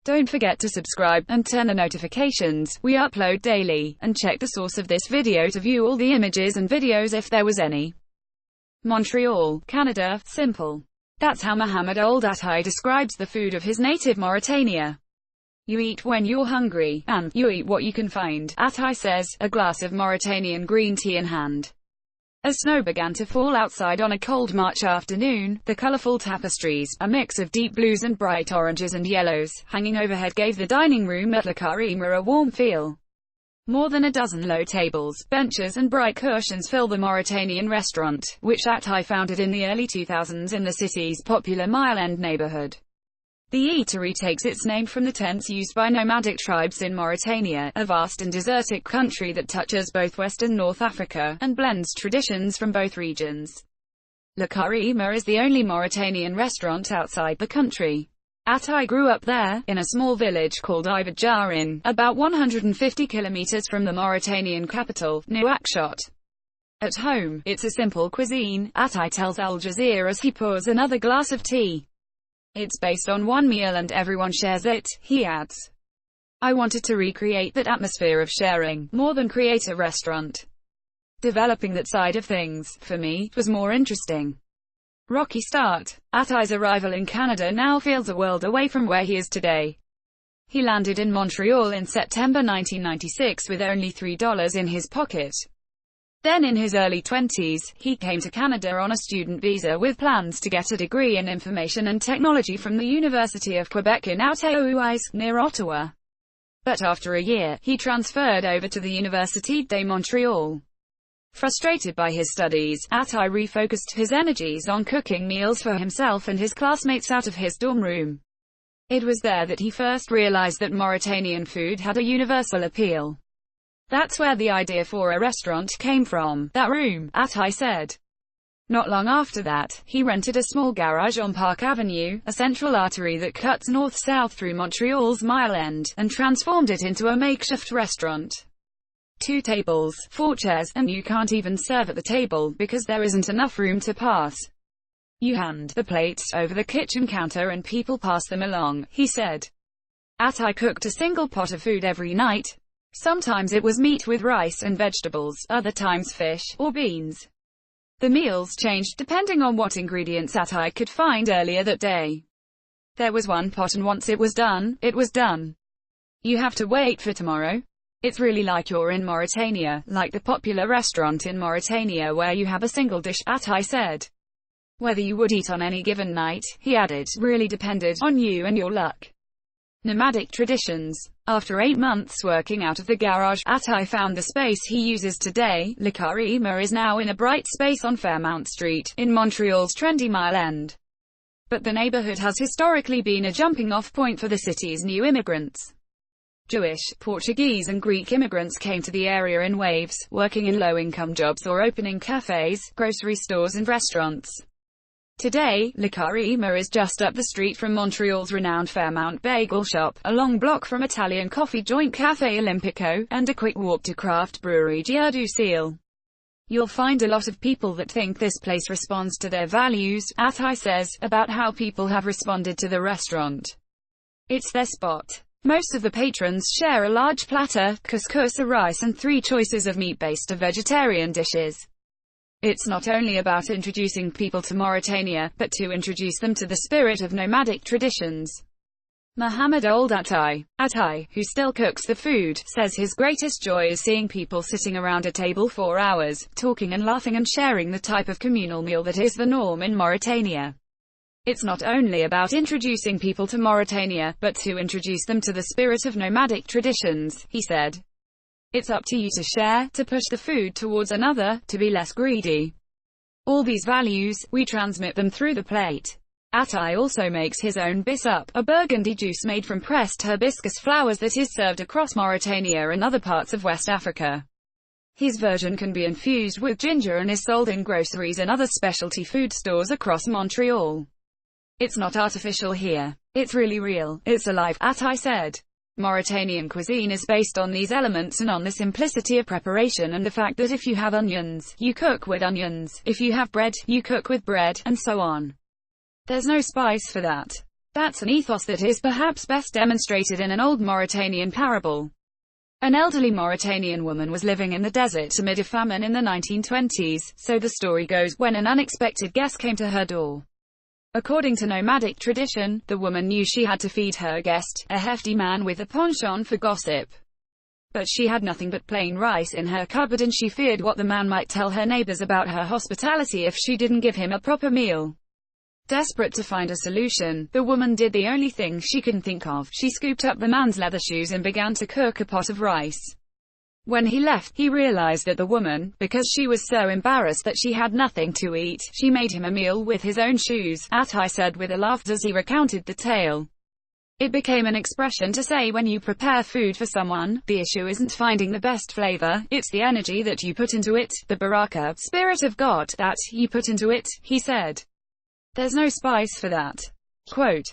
Don't forget to subscribe, and turn the notifications. We upload daily. And check the source of this video to view all the images and videos if there was any. Montreal, Canada. Simple. That's how Mohamed Ould Attai describes the food of his native Mauritania. You eat when you're hungry, and you eat what you can find, Attai says, a glass of Mauritanian green tea in hand. As snow began to fall outside on a cold March afternoon, the colorful tapestries, a mix of deep blues and bright oranges and yellows, hanging overhead gave the dining room at Le Carême a warm feel. More than a dozen low tables, benches and bright cushions fill the Mauritanian restaurant, which Attai founded in the early 2000s in the city's popular Mile End neighborhood. The eatery takes its name from the tents used by nomadic tribes in Mauritania, a vast and desertic country that touches both West and North Africa, and blends traditions from both regions. Le Carême is the only Mauritanian restaurant outside the country. Attai grew up there, in a small village called Ivadjarin, about 150 kilometers from the Mauritanian capital, Nouakchott. At home, it's a simple cuisine, Attai tells Al Jazeera as he pours another glass of tea. It's based on one meal and everyone shares it, he adds. I wanted to recreate that atmosphere of sharing, more than create a restaurant. Developing that side of things, for me, was more interesting. Rocky start. Attai's arrival in Canada now feels a world away from where he is today. He landed in Montreal in September 1996 with only $3 in his pocket. Then in his early 20s, he came to Canada on a student visa with plans to get a degree in information and technology from the University of Quebec in Outaouais, near Ottawa. But after a year, he transferred over to the Université de Montréal. Frustrated by his studies, Attai refocused his energies on cooking meals for himself and his classmates out of his dorm room. It was there that he first realized that Mauritanian food had a universal appeal. That's where the idea for a restaurant came from, that room, Attai said. Not long after that, he rented a small garage on Park Avenue, a central artery that cuts north-south through Montreal's Mile End, and transformed it into a makeshift restaurant. 2 tables, 4 chairs, and you can't even serve at the table, because there isn't enough room to pass. You hand the plates over the kitchen counter and people pass them along, he said. Attai cooked a single pot of food every night. Sometimes it was meat with rice and vegetables, other times fish, or beans. The meals changed depending on what ingredients Attai could find earlier that day. There was one pot and once it was done, it was done. You have to wait for tomorrow. It's really like you're in Mauritania, like the popular restaurant in Mauritania where you have a single dish, Attai said. Whether you would eat on any given night, he added, really depended on you and your luck. Nomadic traditions. After 8 months working out of the garage, Attai found the space he uses today. Le Carême is now in a bright space on Fairmount Street, in Montreal's trendy Mile End. But the neighborhood has historically been a jumping-off point for the city's new immigrants. Jewish, Portuguese and Greek immigrants came to the area in waves, working in low-income jobs or opening cafes, grocery stores and restaurants. Today, Le Carême is just up the street from Montreal's renowned Fairmount Bagel Shop, a long block from Italian coffee joint Café Olympico, and a quick walk to craft brewery Gare du Ciel. You'll find a lot of people that think this place responds to their values, Attai says, about how people have responded to the restaurant. It's their spot. Most of the patrons share a large platter, couscous, a rice and 3 choices of meat-based or vegetarian dishes. It's not only about introducing people to Mauritania, but to introduce them to the spirit of nomadic traditions. Mohamed Ould Attai, who still cooks the food, says his greatest joy is seeing people sitting around a table for hours, talking and laughing and sharing the type of communal meal that is the norm in Mauritania. It's not only about introducing people to Mauritania, but to introduce them to the spirit of nomadic traditions, he said. It's up to you to share, to push the food towards another, to be less greedy. All these values, we transmit them through the plate. Attai also makes his own bissap, a burgundy juice made from pressed hibiscus flowers that is served across Mauritania and other parts of West Africa. His version can be infused with ginger and is sold in groceries and other specialty food stores across Montreal. It's not artificial here. It's really real. It's alive, Attai said. Mauritanian cuisine is based on these elements and on the simplicity of preparation and the fact that if you have onions, you cook with onions, if you have bread, you cook with bread, and so on. There's no spice for that. That's an ethos that is perhaps best demonstrated in an old Mauritanian parable. An elderly Mauritanian woman was living in the desert amid a famine in the 1920s, so the story goes, when an unexpected guest came to her door. According to nomadic tradition, the woman knew she had to feed her guest, a hefty man with a penchant for gossip. But she had nothing but plain rice in her cupboard, and she feared what the man might tell her neighbors about her hospitality if she didn't give him a proper meal. Desperate to find a solution, the woman did the only thing she could think of. She scooped up the man's leather shoes and began to cook a pot of rice. When he left, he realized that the woman, because she was so embarrassed that she had nothing to eat, she made him a meal with his own shoes, Atai said with a laugh as he recounted the tale. It became an expression to say when you prepare food for someone, the issue isn't finding the best flavor, it's the energy that you put into it, the baraka, spirit of God, that you put into it, he said. There's no spice for that. Quote,